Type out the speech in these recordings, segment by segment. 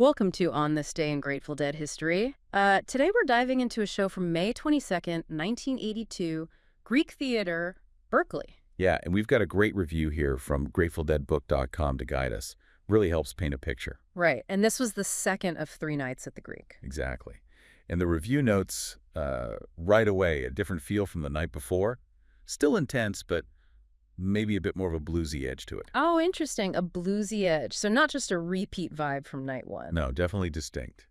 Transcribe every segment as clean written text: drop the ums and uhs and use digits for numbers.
Welcome to On This Day in Grateful Dead History. Today we're diving into a show from May 22nd, 1982, Greek Theater, Berkeley. Yeah, and we've got a great review here from GratefulDeadBook.com to guide us. Really helps paint a picture. Right, and this was the second of 3 nights at the Greek. Exactly. And the review notes right away a different feel from the night before. Still intense, but maybe a bit more of a bluesy edge to it. Oh, interesting, a bluesy edge. So not just a repeat vibe from night 1. No, definitely distinct.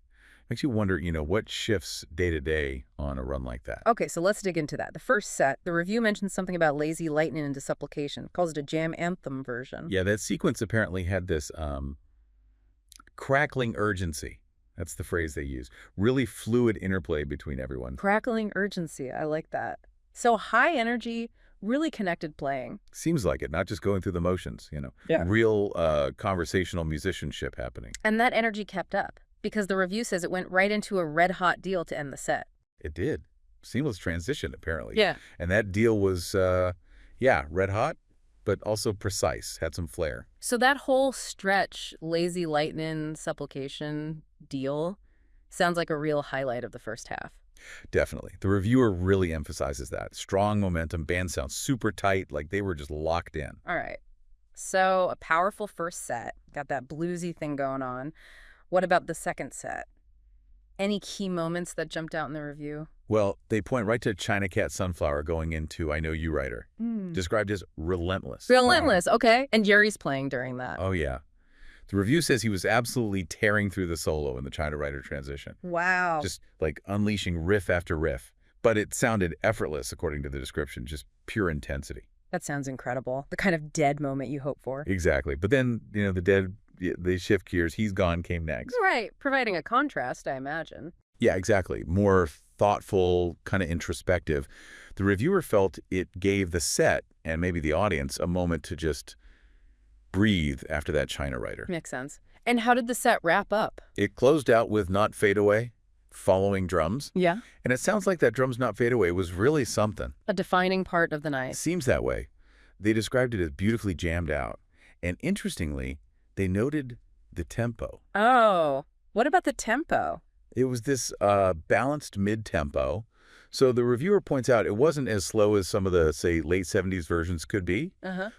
Makes you wonder, what shifts day to day on a run like that? Okay, so let's dig into that. The first set, the review mentions something about lazy lightning into supplication, calls it a jam anthem version. Yeah, that sequence apparently had this crackling urgency. That's the phrase they use. Really fluid interplay between everyone. Crackling urgency, I like that. So high energy, really connected playing. Seems like it, not just going through the motions, Yeah. Real conversational musicianship happening. And that energy kept up, because the review says it went right into a red-hot deal to end the set. It did. Seamless transition, apparently. Yeah. And that deal was, red hot, but also precise, had some flair. So that whole stretch, lazy lightning, supplication deal, sounds like a real highlight of the first half. Definitely. The reviewer really emphasizes that. Strong momentum, band sounds super tight, like they were just locked in. All right. So a powerful first set, got that bluesy thing going on. What about the second set? Any key moments that jumped out in the review? Well, they point right to China Cat Sunflower going into I Know You Writer, described as relentless. Relentless, okay. And Yuri's playing during that. Oh, yeah. The review says he was absolutely tearing through the solo in the China Writer transition. Wow. Just like unleashing riff after riff. But it sounded effortless, according to the description, just pure intensity. That sounds incredible. The kind of dead moment you hope for. Exactly. But then, the Dead, they shift gears. He's Gone came next. Right. Providing a contrast, I imagine. Yeah, exactly. More thoughtful, kind of introspective. The reviewer felt it gave the set, and maybe the audience, a moment to just breathe after that China Writer. Makes sense. And how did the set wrap up? It closed out with Not Fade Away, following drums. Yeah. And it sounds like that Drums Not Fade Away was really something. A defining part of the It night. seems that way. They described it as beautifully jammed out. And interestingly, they noted the tempo. Oh, what about the tempo? It was this balanced mid-tempo. So the reviewer points out it wasn't as slow as some of the, say, late 70s versions could be,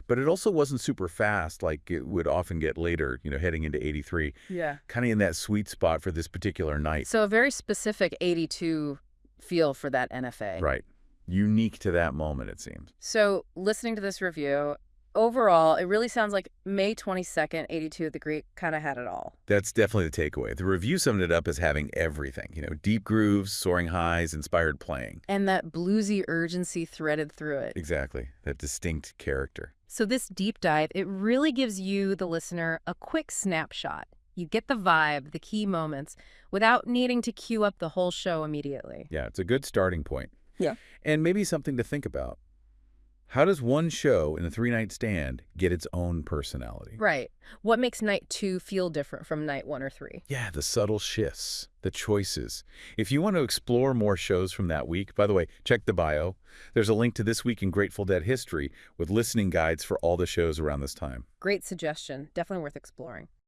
but it also wasn't super fast like it would often get later, heading into 83. Yeah. Kind of in that sweet spot for this particular night. So a very specific 82 feel for that NFA. Right. Unique to that moment, it seems. So listening to this review, overall, it really sounds like May 22nd, 82 at the Greek kind of had it all. That's definitely the takeaway. The review summed it up as having everything, deep grooves, soaring highs, inspired playing. And that bluesy urgency threaded through it. Exactly. That distinct character. So this deep dive, it really gives you, the listener, a quick snapshot. You get the vibe, the key moments, without needing to cue up the whole show immediately. Yeah, it's a good starting point. Yeah. And maybe something to think about. How does one show in a 3-night stand get its own personality? Right. What makes night 2 feel different from night 1 or 3? Yeah, the subtle shifts, the choices. If you want to explore more shows from that week, by the way, check the bio. There's a link to This Week in Grateful Dead History with listening guides for all the shows around this time. Great suggestion. Definitely worth exploring.